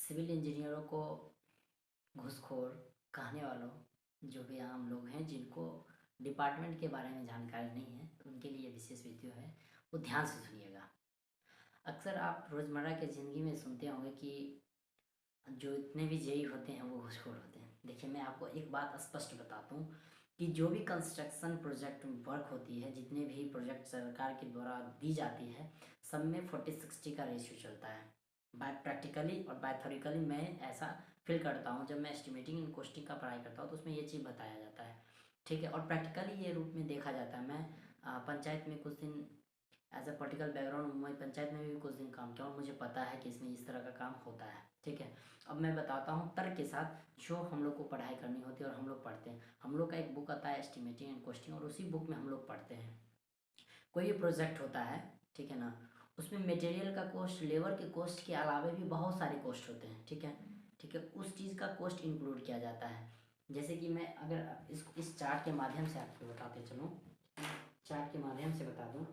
Civil इंजीनियरों को घूसखोर कहने वालों, जो भी आम लोग हैं जिनको डिपार्टमेंट के बारे में जानकारी नहीं है, तो उनके लिए विशेष वीडियो है, वो ध्यान से सुनिएगा। अक्सर आप रोज़मर्रा की ज़िंदगी में सुनते होंगे कि जो इतने भी जेई होते हैं वो घूसखोर होते हैं। देखिए, मैं आपको एक बात स्पष्ट बताता हूँ कि जो भी कंस्ट्रक्शन प्रोजेक्ट वर्क होती है, जितने भी प्रोजेक्ट सरकार के द्वारा दी जाती है, सब में 40-60 का रेशियो चलता है। बाय प्रैक्टिकली और बाय थ्योरिकली मैं ऐसा फील करता हूँ। जब मैं एस्टिमेटिंग एंड कॉस्टिंग का पढ़ाई करता हूँ तो उसमें ये चीज़ बताया जाता है, ठीक है। और प्रैक्टिकली ये रूप में देखा जाता है। मैं पंचायत में कुछ दिन एज अ पॉलिटिकल बैकग्राउंड, मैं पंचायत में भी कुछ दिन काम किया और मुझे पता है कि इसमें इस तरह का काम होता है, ठीक है। अब मैं बताता हूँ तर्क के साथ, जो हम लोग को पढ़ाई करनी होती है और हम लोग पढ़ते हैं। हम लोग का एक बुक आता है एस्टिमेटिंग एंड कॉस्टिंग, और उसी बुक में हम लोग पढ़ते हैं। कोई भी प्रोजेक्ट होता है, ठीक है ना, उसमें मटेरियल का कॉस्ट, लेबर के कॉस्ट के अलावा भी बहुत सारे कॉस्ट होते हैं, ठीक है। ठीक है, उस चीज़ का कॉस्ट इंक्लूड किया जाता है। जैसे कि मैं अगर इस चार्ट के माध्यम से आपको बताते चलूँ, चार्ट के माध्यम से बता दूँ,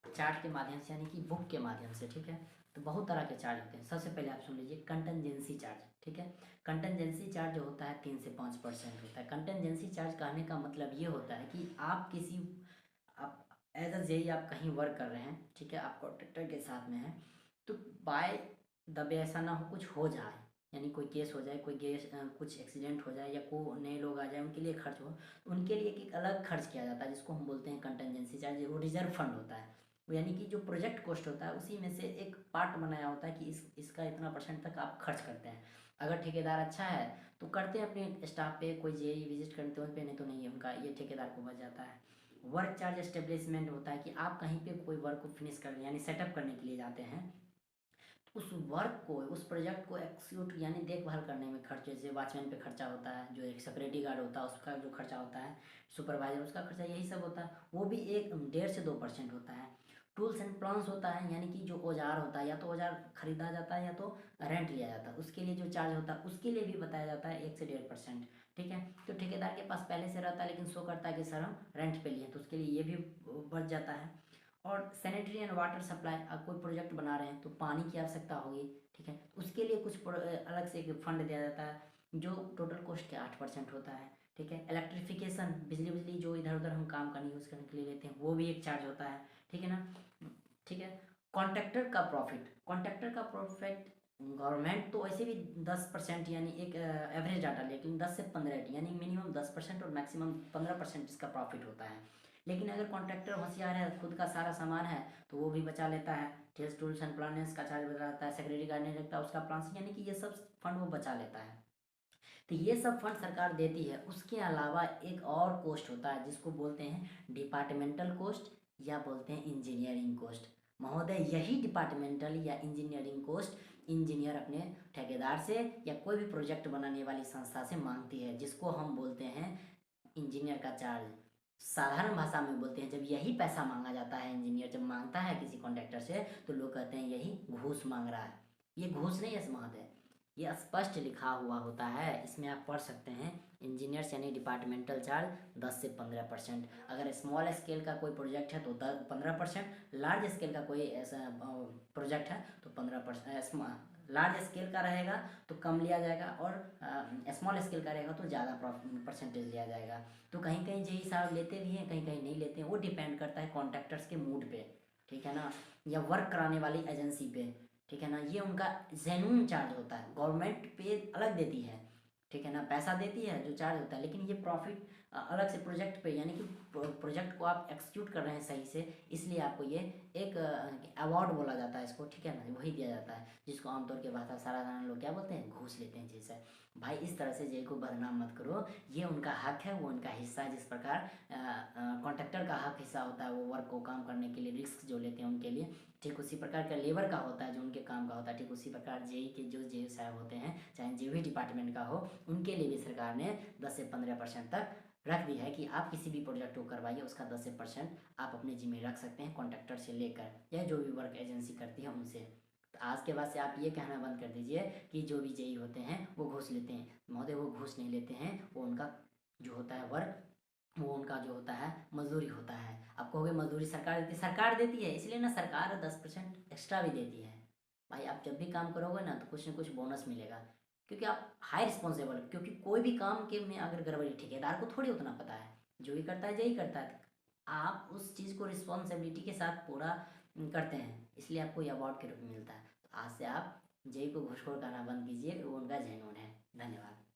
चार्ट के माध्यम से यानी कि बुक के माध्यम से, ठीक है। तो बहुत तरह के चार्ज होते हैं। सबसे पहले आप सुन लीजिए कंटेंजेंसी चार्ज, ठीक है। कंटेंजेंसी चार्ज जो होता है 3 से 5% होता है। कंटेंजेंसी चार्ज कहने का मतलब ये होता है कि आप एज अ जेई आप कहीं वर्क कर रहे हैं, ठीक है, आप कॉन्ट्रैक्टर के साथ में हैं, तो बाय द वे ऐसा ना हो कुछ हो जाए, यानी कोई केस हो जाए, कुछ एक्सीडेंट हो जाए, या कोई नए लोग आ जाए, उनके लिए खर्च हो, उनके लिए एक अलग खर्च किया जाता है, जिसको हम बोलते हैं कंटेंजेंसी चार्ज। वो रिजर्व फंड होता है, वो यानी कि जो प्रोजेक्ट कॉस्ट होता है उसी में से एक पार्ट बनाया होता है कि इसका इतना परसेंट तक आप खर्च करते हैं। अगर ठेकेदार अच्छा है तो करते हैं अपने स्टाफ पे, कोई जेई विजिट करते हैं उन पे, नहीं तो नहीं है, उनका ये ठेकेदार को बच जाता है। वर्क चार्ज एस्टेब्लिशमेंट होता है कि आप कहीं पे कोई वर्क को फिनिश करने यानी सेटअप करने के लिए जाते हैं, तो उस वर्क को, उस प्रोजेक्ट को एक्सिक्यूट यानी देखभाल करने में खर्च, जैसे वॉचमैन पे खर्चा होता है, जो एक सिक्योरिटी गार्ड होता है उसका जो खर्चा होता है, सुपरवाइजर उसका खर्चा, यही सब होता है। वो भी 1.5 से 2% होता है। टूल्स एंड प्लान्स होता है, यानी कि जो औजार होता है, या तो औजार खरीदा जाता है या तो रेंट लिया जाता है, उसके लिए जो चार्ज होता है उसके लिए भी बताया जाता है 1 से 1.5%, ठीक है। तो ठेकेदार के पास पहले से रहता है लेकिन शो करता है कि सर हम रेंट पे लिए, तो उसके लिए ये भी बच जाता है। और सैनिटरी एंड वाटर सप्लाई, आप कोई प्रोजेक्ट बना रहे हैं तो पानी की आवश्यकता होगी, ठीक है, उसके लिए कुछ अलग से एक फंड दिया जाता है, जो टोटल कॉस्ट के 8% होता है, ठीक है। इलेक्ट्रिफिकेशन, बिजली जो इधर उधर हम काम करने यूज़ करने के लिए लेते हैं, वो भी एक चार्ज होता है, ठीक है ना, ठीक है। कॉन्ट्रैक्टर का प्रॉफिट गवर्नमेंट तो वैसे भी 10%, यानी एक एवरेज डाटा, लेकिन 10 से 15, यानी मिनिमम 10% और मैक्सिमम 15% इसका प्रॉफिट होता है। लेकिन अगर कॉन्ट्रैक्टर होशियार है, खुद का सारा सामान है, तो वो भी बचा लेता है। टेल्स टूल्स एंड प्लान्स का चार्ज बचा लेता है, सेक्रेटरी गार्ड नहीं लगता उसका प्लान, यानी कि ये सब फंड वो बचा लेता है। तो ये सब फंड सरकार देती है। उसके अलावा एक और कॉस्ट होता है जिसको बोलते हैं डिपार्टमेंटल कॉस्ट, या बोलते हैं इंजीनियरिंग कॉस्ट। महोदय, यही डिपार्टमेंटल या इंजीनियरिंग कॉस्ट इंजीनियर अपने ठेकेदार से या कोई भी प्रोजेक्ट बनाने वाली संस्था से मांगती है, जिसको हम बोलते हैं इंजीनियर का चार्ज। साधारण भाषा में बोलते हैं, जब यही पैसा मांगा जाता है, इंजीनियर जब मांगता है किसी कॉन्ट्रैक्टर से, तो लोग कहते हैं यही घूस मांग रहा है। ये घूस नहीं है महोदय, ये स्पष्ट लिखा हुआ होता है, इसमें आप पढ़ सकते हैं। इंजीनियर्स यानी डिपार्टमेंटल चार्ज 10 से 15%। अगर स्मॉल स्केल का कोई प्रोजेक्ट है तो 15%, लार्ज स्केल का कोई ऐसा प्रोजेक्ट है तो 15%। लार्ज स्केल का रहेगा तो कम लिया जाएगा, और स्मॉल स्केल का रहेगा तो ज़्यादा परसेंटेज लिया जाएगा। तो कहीं कहीं जेई साहब लेते भी हैं, कहीं कहीं नहीं लेते हैं, वो डिपेंड करता है कॉन्ट्रैक्टर्स के मूड पे, ठीक है ना, या वर्क कराने वाली एजेंसी पे, ठीक है ना। ये उनका जेन्युइन चार्ज होता है। गवर्नमेंट पे अलग देती है, ठीक है ना, पैसा देती है जो चार्ज होता है, लेकिन ये प्रॉफिट अलग से प्रोजेक्ट पे, यानी कि प्रोजेक्ट को आप एक्सिक्यूट कर रहे हैं सही से, इसलिए आपको ये एक अवार्ड बोला जाता है इसको, ठीक है ना, वही दिया जाता है, जिसको आमतौर के भाषा साधारण लोग क्या बोलते हैं, घूस लेते हैं जैसे। भाई, इस तरह से जेई को बदनाम मत करो, ये उनका हक है, वो उनका हिस्सा है। जिस प्रकार कॉन्ट्रैक्टर का हक हिस्सा होता है वो वर्क को काम करने के लिए रिस्क जो लेते हैं उनके लिए, ठीक उसी प्रकार का लेबर का होता है जो उनके काम का होता है, ठीक उसी प्रकार जेई के जो जेई साहब होते हैं, चाहे जो भी डिपार्टमेंट का हो, उनके लिए भी सरकार ने 10 से 15% तक रख दी है कि आप किसी भी प्रोजेक्ट को करवाइए, उसका 10% आप अपने जिम्मे रख सकते हैं, कॉन्ट्रैक्टर से लेकर या जो भी वर्क एजेंसी करती है उनसे। तो आज के बाद से आप ये कहना बंद कर दीजिए कि जो भी जेई होते हैं वो घूस लेते हैं। महोदय, वो घूस नहीं लेते हैं, वो उनका जो होता है वर्क वो उनका जो होता है मजदूरी होता है। आप कहोगे मजदूरी सरकार देती है, इसलिए ना सरकार 10% एक्स्ट्रा भी देती है। भाई आप जब भी काम करोगे ना तो कुछ ना कुछ बोनस मिलेगा, क्योंकि आप हाई रिस्पॉन्सिबल, क्योंकि कोई भी काम के में अगर गड़बड़ी, ठेकेदार को थोड़ी उतना पता है, जो ही करता है यही करता है। आप उस चीज़ को रिस्पॉन्सिबिलिटी के साथ पूरा करते हैं, इसलिए आपको ये अवार्ड के रूप में मिलता है। तो आज से आप जेई को घूसखोर कहना बंद कीजिए, वो उनका जेनून है। धन्यवाद।